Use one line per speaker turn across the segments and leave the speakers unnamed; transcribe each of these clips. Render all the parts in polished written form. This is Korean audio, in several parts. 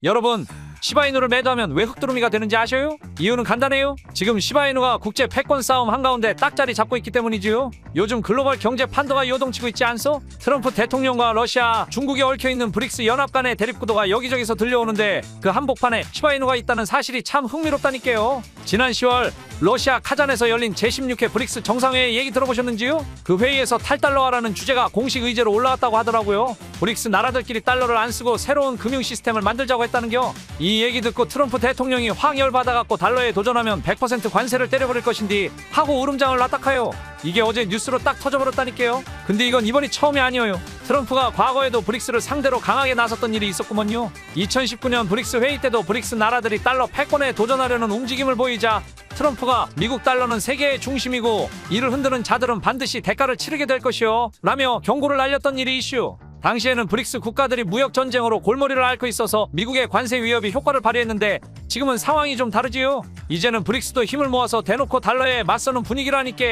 여러분, 시바이누를 매도하면 왜 흑두루미가 되는지 아셔요? 이유는 간단해요. 지금 시바이누가 국제 패권 싸움 한가운데 딱 자리 잡고 있기 때문이지요. 요즘 글로벌 경제 판도가 요동치고 있지 않소? 트럼프 대통령과 러시아, 중국이 얽혀있는 브릭스 연합 간의 대립구도가 여기저기서 들려오는데 그 한복판에 시바이누가 있다는 사실이 참 흥미롭다니까요. 지난 10월 러시아 카잔에서 열린 제16회 브릭스 정상회의 얘기 들어보셨는지요? 그 회의에서 탈달러화라는 주제가 공식 의제로 올라왔다고 하더라고요. 브릭스 나라들끼리 달러를 안 쓰고 새로운 금융 시스템을 만들자고 했다는겨. 이 얘기 듣고 트럼프 대통령이 확 열받아갖고 달러에 도전하면 100% 관세를 때려버릴 것인디 하고 울음장을 놨다카요. 이게 어제 뉴스로 딱 터져버렸다니까요. 근데 이건 이번이 처음이 아니에요. 트럼프가 과거에도 브릭스를 상대로 강하게 나섰던 일이 있었구먼요. 2019년 브릭스 회의 때도 브릭스 나라들이 달러 패권에 도전하려는 움직임을 보이자 트럼프가 미국 달러는 세계의 중심이고 이를 흔드는 자들은 반드시 대가를 치르게 될 것이요 라며 경고를 날렸던 일이 이슈. 당시에는 브릭스 국가들이 무역 전쟁으로 골머리를 앓고 있어서 미국의 관세 위협이 효과를 발휘했는데 지금은 상황이 좀 다르지요. 이제는 브릭스도 힘을 모아서 대놓고 달러에 맞서는 분위기라니까.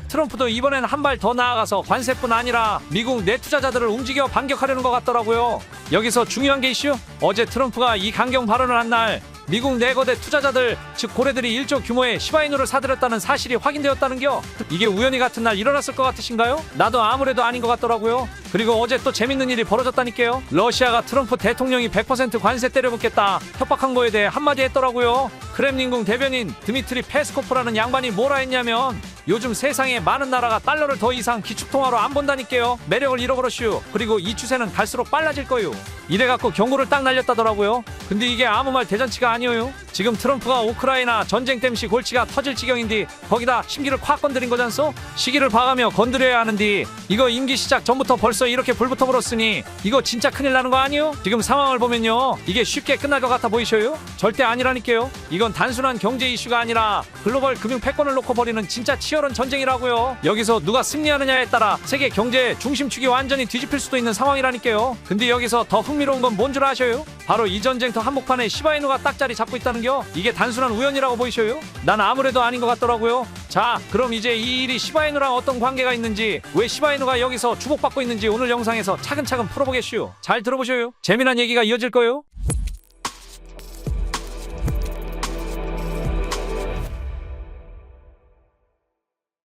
트럼프도 이번엔 한 발 더 나아가서 관세뿐 아니라 미국 내 투자자들을 움직여 반격하려는 것 같더라고요. 여기서 중요한 게 이슈. 어제 트럼프가 이 강경 발언을 한 날 미국 내거대 투자자들 즉 고래들이 1조 규모의 시바이누를 사들였다는 사실이 확인되었다는겨. 이게 우연히 같은 날 일어났을 것 같으신가요? 나도 아무래도 아닌 것 같더라고요. 그리고 어제 또 재밌는 일이 벌어졌다니까요. 러시아가 트럼프 대통령이 100% 관세 때려붓겠다 협박한 거에 대해 한마디 했더라고요. 크렘린궁 대변인 드미트리 페스코프라는 양반이 뭐라 했냐면 요즘 세상에 많은 나라가 달러를 더 이상 기축통화로 안 본다니까요. 매력을 잃어버렸슈. 그리고 이 추세는 갈수록 빨라질 거요. 이래갖고 경고를 딱 날렸다더라고요. 근데 이게 아무 말 대잔치가 아니에요. 지금 트럼프가 우크라이나 전쟁 땜시 골치가 터질 지경인데 거기다 심기를 콱 건드린 거잖소? 시기를 봐가며 건드려야 하는데 이거 임기 시작 전부터 벌써 이렇게 불부터 불었으니 이거 진짜 큰일 나는 거 아니요? 지금 상황을 보면요 이게 쉽게 끝날 것 같아 보이셔요? 절대 아니라니까요. 이건 단순한 경제 이슈가 아니라 글로벌 금융 패권을 놓고 벌이는 진짜 치열한 전쟁이라고요. 여기서 누가 승리하느냐에 따라 세계 경제의 중심축이 완전히 뒤집힐 수도 있는 상황이라니까요. 근데 여기서 더 흥미로운 건 뭔 줄 아셔요? 바로 이 전쟁터 한복판에 시바이누가 딱 자리 잡고 있다는겨. 이게 단순한 우연이라고 보이셔요? 난 아무래도 아닌 것 같더라고요. 자, 그럼 이제 이 일이 시바이누랑 어떤 관계가 있는지, 왜 시바이누가 여기서 주목받고 있는지 오늘 영상에서 차근차근 풀어보겠슈. 잘 들어보셔요. 재미난 얘기가 이어질 거요.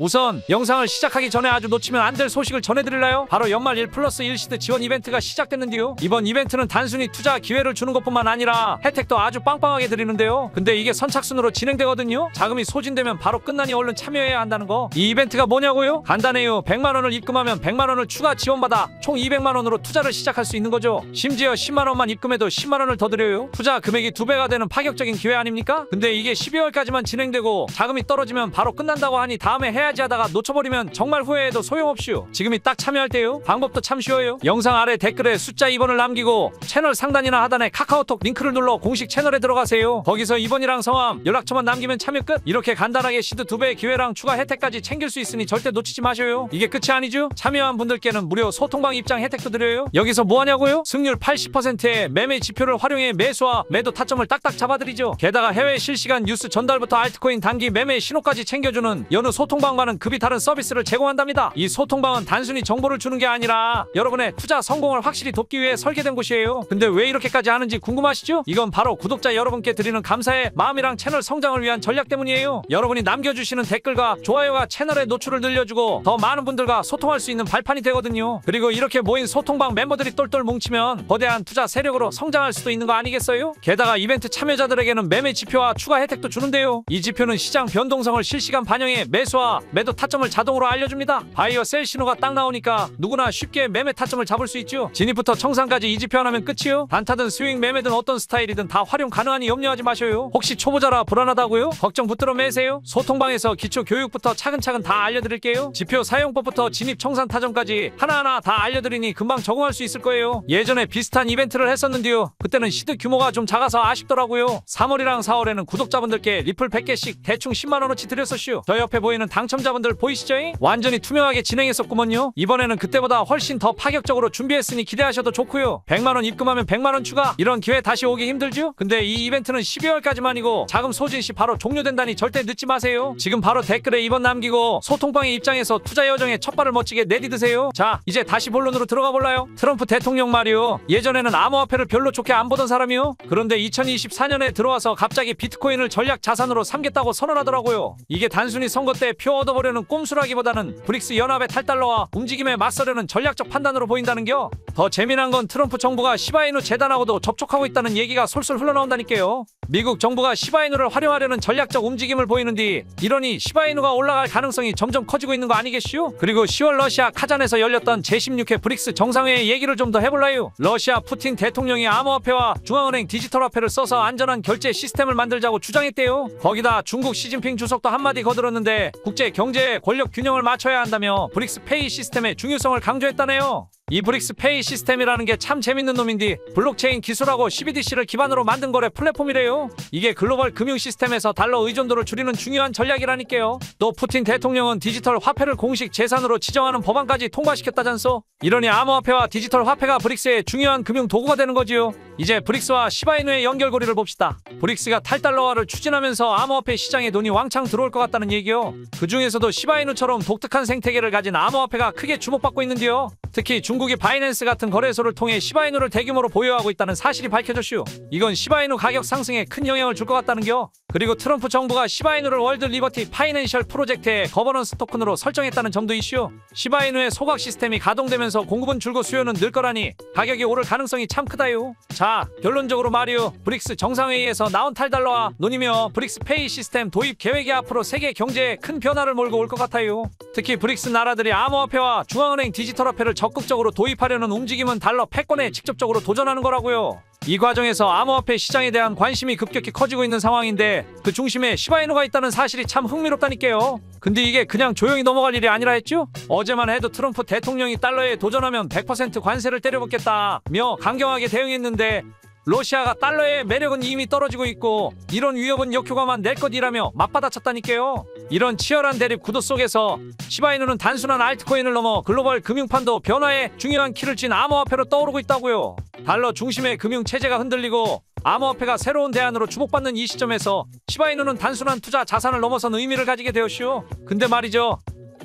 우선 영상을 시작하기 전에 아주 놓치면 안 될 소식을 전해드릴래요? 바로 연말 1+1 시드 지원 이벤트가 시작됐는데요. 이번 이벤트는 단순히 투자 기회를 주는 것뿐만 아니라 혜택도 아주 빵빵하게 드리는데요. 근데 이게 선착순으로 진행되거든요. 자금이 소진되면 바로 끝나니 얼른 참여해야 한다는 거. 이 이벤트가 뭐냐고요? 간단해요. 100만원을 입금하면 100만원을 추가 지원받아 총 200만원으로 투자를 시작할 수 있는 거죠. 심지어 10만원만 입금해도 10만원을 더 드려요. 투자 금액이 2배가 되는 파격적인 기회 아닙니까? 근데 이게 12월까지만 진행되고 자금이 떨어지면 바로 끝난다고 하니 다음에 해야지 하다가 놓쳐버리면 정말 후회해도 소용없슈. 지금이 딱 참여할 때요. 방법도 참 쉬워요. 영상 아래 댓글에 숫자 2번을 남기고 채널 상단이나 하단에 카카오톡 링크를 눌러 공식 채널에 들어가세요. 거기서 2번이랑 성함, 연락처만 남기면 참여 끝. 이렇게 간단하게 시드 2배의 기회랑 추가 혜택까지 챙길 수 있으니 절대 놓치지 마셔요. 이게 끝이 아니죠? 참여한 분들께는 무료 소통방 입장 혜택도 드려요. 여기서 뭐하냐고요? 승률 80%의 매매 지표를 활용해 매수와 매도 타점을 딱딱 잡아드리죠. 게다가 해외 실시간 뉴스 전달부터 알트코인 단기 매매 신호까지 챙겨주는 여느 소통방 과는 급이 다른 서비스를 제공한답니다. 이 소통방은 단순히 정보를 주는 게 아니라 여러분의 투자 성공을 확실히 돕기 위해 설계된 곳이에요. 근데 왜 이렇게까지 하는지 궁금하시죠? 이건 바로 구독자 여러분께 드리는 감사의 마음이랑 채널 성장을 위한 전략 때문이에요. 여러분이 남겨주시는 댓글과 좋아요가 채널의 노출을 늘려주고 더 많은 분들과 소통할 수 있는 발판이 되거든요. 그리고 이렇게 모인 소통방 멤버들이 똘똘 뭉치면 거대한 투자 세력으로 성장할 수도 있는 거 아니겠어요? 게다가 이벤트 참여자들에게는 매매 지표와 추가 혜택도 주는데요. 이 지표는 시장 변동성을 실시간 반영해 매수와 매도 타점을 자동으로 알려줍니다. 바이어 셀 신호가 딱 나오니까 누구나 쉽게 매매 타점을 잡을 수 있죠. 진입부터 청산까지 이 지표 하나면 끝이요. 단타든 스윙 매매든 어떤 스타일이든 다 활용 가능하니 염려하지 마셔요. 혹시 초보자라 불안하다고요? 걱정 붙들어 매세요. 소통방에서 기초 교육부터 차근차근 다 알려드릴게요. 지표 사용법부터 진입 청산 타점까지 하나하나 다 알려드리니 금방 적응할 수 있을 거예요. 예전에 비슷한 이벤트를 했었는데요. 그때는 시드 규모가 좀 작아서 아쉽더라고요. 3월이랑 4월에는 구독자분들께 리플 100개씩 대충 10만원어치 드렸었슈. 저 옆에 보이는 당첨 당첨자분들 보이시죠? 완전히 투명하게 진행했었구먼요. 이번에는 그때보다 훨씬 더 파격적으로 준비했으니 기대하셔도 좋고요. 100만원 입금하면 100만원 추가. 이런 기회 다시 오기 힘들죠? 근데 이 이벤트는 12월까지만이고 자금 소진시 바로 종료된다니 절대 늦지 마세요. 지금 바로 댓글에 2번 남기고 소통방의 입장에서 투자 여정에 첫발을 멋지게 내디드세요. 자, 이제 다시 본론으로 들어가 볼라요. 트럼프 대통령 말이요. 예전에는 암호화폐를 별로 좋게 안 보던 사람이요. 그런데 2024년에 들어와서 갑자기 비트코인을 전략 자산으로 삼겠다고 선언하더라고요. 이게 단순히 선거 때 표 얻어보려는 꼼수라기보다는 브릭스 연합의 탈달러와 움직임에 맞서려는 전략적 판단으로 보인다는겨. 더 재미난 건 트럼프 정부가 시바이누 재단하고도 접촉하고 있다는 얘기가 솔솔 흘러나온다니까요. 미국 정부가 시바이누를 활용하려는 전략적 움직임을 보이는데 이러니 시바이누가 올라갈 가능성이 점점 커지고 있는 거 아니겠슈? 그리고 10월 러시아 카잔에서 열렸던 제16회 브릭스 정상회의 얘기를 좀 더 해볼라요. 러시아 푸틴 대통령이 암호화폐와 중앙은행 디지털화폐를 써서 안전한 결제 시스템을 만들자고 주장했대요. 거기다 중국 시진핑 주석도 한마디 거들었는데 국제 경제의 권력 균형을 맞춰야 한다며 브릭스 페이 시스템의 중요성을 강조했다네요. 이 브릭스 페이 시스템이라는 게 참 재밌는 놈인데 블록체인 기술하고 CBDC를 기반으로 만든 거래 플랫폼이래요. 이게 글로벌 금융 시스템에서 달러 의존도를 줄이는 중요한 전략이라니까요. 또 푸틴 대통령은 디지털 화폐를 공식 재산으로 지정하는 법안까지 통과시켰다잖소. 이러니 암호화폐와 디지털 화폐가 브릭스의 중요한 금융 도구가 되는 거지요. 이제 브릭스와 시바이누의 연결고리를 봅시다. 브릭스가 탈달러화를 추진하면서 암호화폐 시장에 돈이 왕창 들어올 것 같다는 얘기요. 그 중에서도 시바이누처럼 독특한 생태계를 가진 암호화폐가 크게 주목받고 있는데요. 특히 중국이 바이낸스 같은 거래소를 통해 시바이누를 대규모로 보유하고 있다는 사실이 밝혀졌슈. 이건 시바이누 가격 상승에 큰 영향을 줄 것 같다는겨. 그리고 트럼프 정부가 시바이누를 월드 리버티 파이낸셜 프로젝트의 거버넌스 토큰으로 설정했다는 점도 이슈. 시바이누의 소각 시스템이 가동되면서 공급은 줄고 수요는 늘 거라니 가격이 오를 가능성이 참 크다요. 자, 결론적으로 말이요. 브릭스 정상회의에서 나온 탈달러와 논의며 브릭스 페이 시스템 도입 계획이 앞으로 세계 경제에 큰 변화를 몰고 올 것 같아요. 특히 브릭스 나라들이 암호화폐와 중앙은행 디지털화폐를 적극적으로 도입하려는 움직임은 달러 패권에 직접적으로 도전하는 거라고요. 이 과정에서 암호화폐 시장에 대한 관심이 급격히 커지고 있는 상황인데 그 중심에 시바이누가 있다는 사실이 참 흥미롭다니까요. 근데 이게 그냥 조용히 넘어갈 일이 아니라 했죠? 어제만 해도 트럼프 대통령이 달러에 도전하면 100% 관세를 때려붓겠다며 강경하게 대응했는데 러시아가 달러의 매력은 이미 떨어지고 있고 이런 위협은 역효과만 낼 것이라며 맞받아쳤다니까요. 이런 치열한 대립 구도 속에서 시바이누는 단순한 알트코인을 넘어 글로벌 금융판도 변화에 중요한 키를 쥔 암호화폐로 떠오르고 있다고요. 달러 중심의 금융체제가 흔들리고 암호화폐가 새로운 대안으로 주목받는 이 시점에서 시바이누는 단순한 투자 자산을 넘어선 의미를 가지게 되었슈. 근데 말이죠.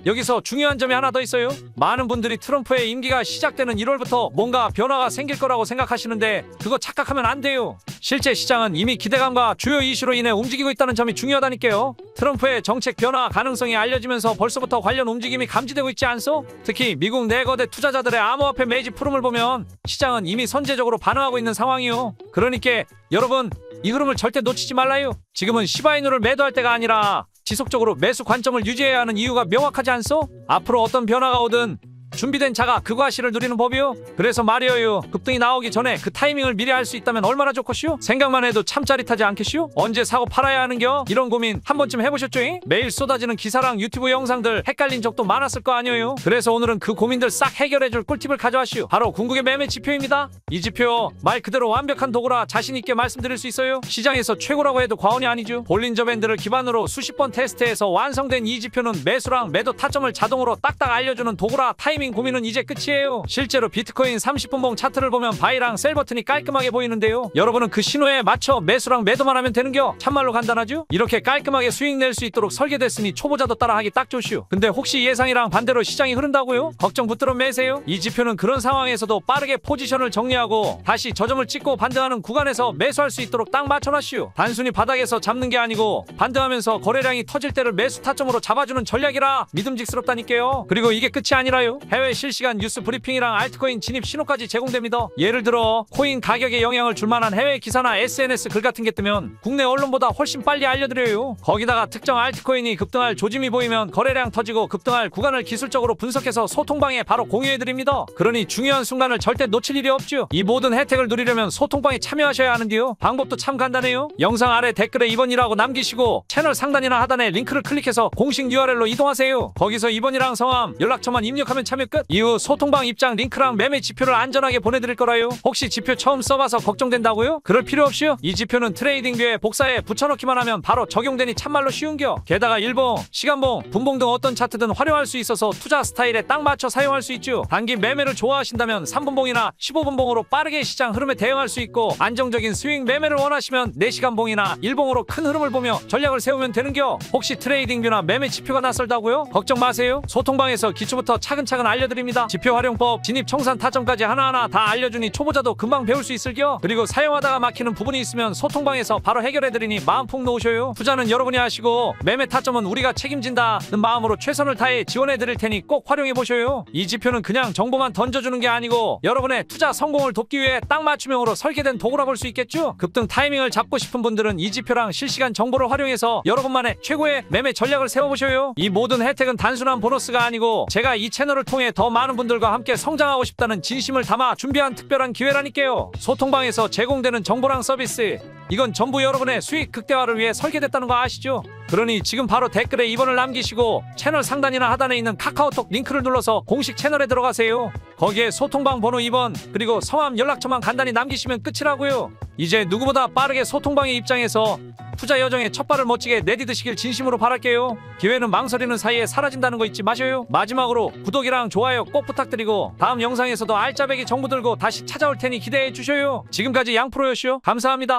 여기서 중요한 점이 하나 더 있어요. 많은 분들이 트럼프의 임기가 시작되는 1월부터 뭔가 변화가 생길 거라고 생각하시는데 그거 착각하면 안 돼요. 실제 시장은 이미 기대감과 주요 이슈로 인해 움직이고 있다는 점이 중요하다니까요. 트럼프의 정책 변화 가능성이 알려지면서 벌써부터 관련 움직임이 감지되고 있지 않소? 특히 미국 내거대 투자자들의 암호화폐 매집 흐름을 보면 시장은 이미 선제적으로 반응하고 있는 상황이요. 그러니까 여러분 이 흐름을 절대 놓치지 말라요. 지금은 시바이누를 매도할 때가 아니라 지속적으로 매수 관점을 유지해야 하는 이유가 명확하지 않소? 앞으로 어떤 변화가 오든 준비된 자가 그 과실을 누리는 법이요. 그래서 말이에요. 급등이 나오기 전에 그 타이밍을 미리 알 수 있다면 얼마나 좋겠슈? 생각만 해도 참 짜릿하지 않겠슈? 언제 사고 팔아야 하는겨? 이런 고민 한 번쯤 해보셨죠? 매일 쏟아지는 기사랑 유튜브 영상들 헷갈린 적도 많았을 거 아니에요? 그래서 오늘은 그 고민들 싹 해결해줄 꿀팁을 가져왔슈. 바로 궁극의 매매 지표입니다. 이 지표 말 그대로 완벽한 도구라 자신있게 말씀드릴 수 있어요. 시장에서 최고라고 해도 과언이 아니죠. 볼린저 밴드를 기반으로 수십 번 테스트해서 완성된 이 지표는 매수랑 매도 타점을 자동으로 딱딱 알려주는 도구라 타이밍 고민은 이제 끝이에요. 실제로 비트코인 30분봉 차트를 보면 바이랑 셀 버튼이 깔끔하게 보이는데요. 여러분은 그 신호에 맞춰 매수랑 매도만 하면 되는겨. 참말로 간단하죠? 이렇게 깔끔하게 수익 낼 수 있도록 설계됐으니 초보자도 따라하기 딱 좋슈. 근데 혹시 예상이랑 반대로 시장이 흐른다고요? 걱정 붙들어 매세요. 이 지표는 그런 상황에서도 빠르게 포지션을 정리하고 다시 저점을 찍고 반등하는 구간에서 매수할 수 있도록 딱 맞춰놨슈. 단순히 바닥에서 잡는 게 아니고 반등하면서 거래량이 터질 때를 매수 타점으로 잡아주는 전략이라 믿음직스럽다니까요. 그리고 이게 끝이 아니라요. 해외 실시간 뉴스 브리핑이랑 알트코인 진입 신호까지 제공됩니다. 예를 들어 코인 가격에 영향을 줄 만한 해외 기사나 SNS 글 같은 게 뜨면 국내 언론보다 훨씬 빨리 알려드려요. 거기다가 특정 알트코인이 급등할 조짐이 보이면 거래량 터지고 급등할 구간을 기술적으로 분석해서 소통방에 바로 공유해드립니다. 그러니 중요한 순간을 절대 놓칠 일이 없죠. 이 모든 혜택을 누리려면 소통방에 참여하셔야 하는데요. 방법도 참 간단해요. 영상 아래 댓글에 2번이라고 남기시고 채널 상단이나 하단에 링크를 클릭해서 공식 URL로 이동하세요. 거기서 2번이랑 성함, 연락처만 입력하면 참여 끝. 이후 소통방 입장 링크랑 매매 지표를 안전하게 보내드릴 거라요. 혹시 지표 처음 써봐서 걱정된다고요? 그럴 필요 없이요. 이 지표는 트레이딩뷰에 복사해 붙여넣기만 하면 바로 적용되니 참말로 쉬운겨. 게다가 일봉, 시간봉, 분봉 등 어떤 차트든 활용할 수 있어서 투자 스타일에 딱 맞춰 사용할 수 있죠. 단기 매매를 좋아하신다면 3분봉이나 15분봉으로 빠르게 시장 흐름에 대응할 수 있고, 안정적인 스윙 매매를 원하시면 4시간봉이나 일봉으로 큰 흐름을 보며 전략을 세우면 되는겨. 혹시 트레이딩뷰나 매매 지표가 낯설다고요? 걱정 마세요. 소통방에서 기초부터 차근차근 알려드립니다. 지표 활용법, 진입 청산 타점까지 하나하나 다 알려주니 초보자도 금방 배울 수 있을겨. 그리고 사용하다가 막히는 부분이 있으면 소통방에서 바로 해결해드리니 마음 푹 놓으셔요. 투자는 여러분이 하시고 매매 타점은 우리가 책임진다는 마음으로 최선을 다해 지원해드릴 테니 꼭 활용해보셔요. 이 지표는 그냥 정보만 던져주는 게 아니고 여러분의 투자 성공을 돕기 위해 딱 맞춤형으로 설계된 도구라 볼 수 있겠죠. 급등 타이밍을 잡고 싶은 분들은 이 지표랑 실시간 정보를 활용해서 여러분만의 최고의 매매 전략을 세워보셔요. 이 모든 혜택은 단순한 보너스가 아니고 제가 이 채널을 통해 더 많은 분들과 함께 성장하고 싶다는 진심을 담아 준비한 특별한 기회라니까요. 소통방에서 제공되는 정보랑 서비스, 이건 전부 여러분의 수익 극대화를 위해 설계됐다는 거 아시죠? 그러니 지금 바로 댓글에 2번을 남기시고 채널 상단이나 하단에 있는 카카오톡 링크를 눌러서 공식 채널에 들어가세요. 거기에 소통방 번호 2번 그리고 성함 연락처만 간단히 남기시면 끝이라고요. 이제 누구보다 빠르게 소통방의 입장에서 투자 여정에 첫 발을 멋지게 내디드시길 진심으로 바랄게요. 기회는 망설이는 사이에 사라진다는 거 잊지 마셔요. 마지막으로 구독이랑 좋아요 꼭 부탁드리고 다음 영상에서도 알짜배기 정보 들고 다시 찾아올 테니 기대해 주셔요. 지금까지 양프로였쇼. 감사합니다.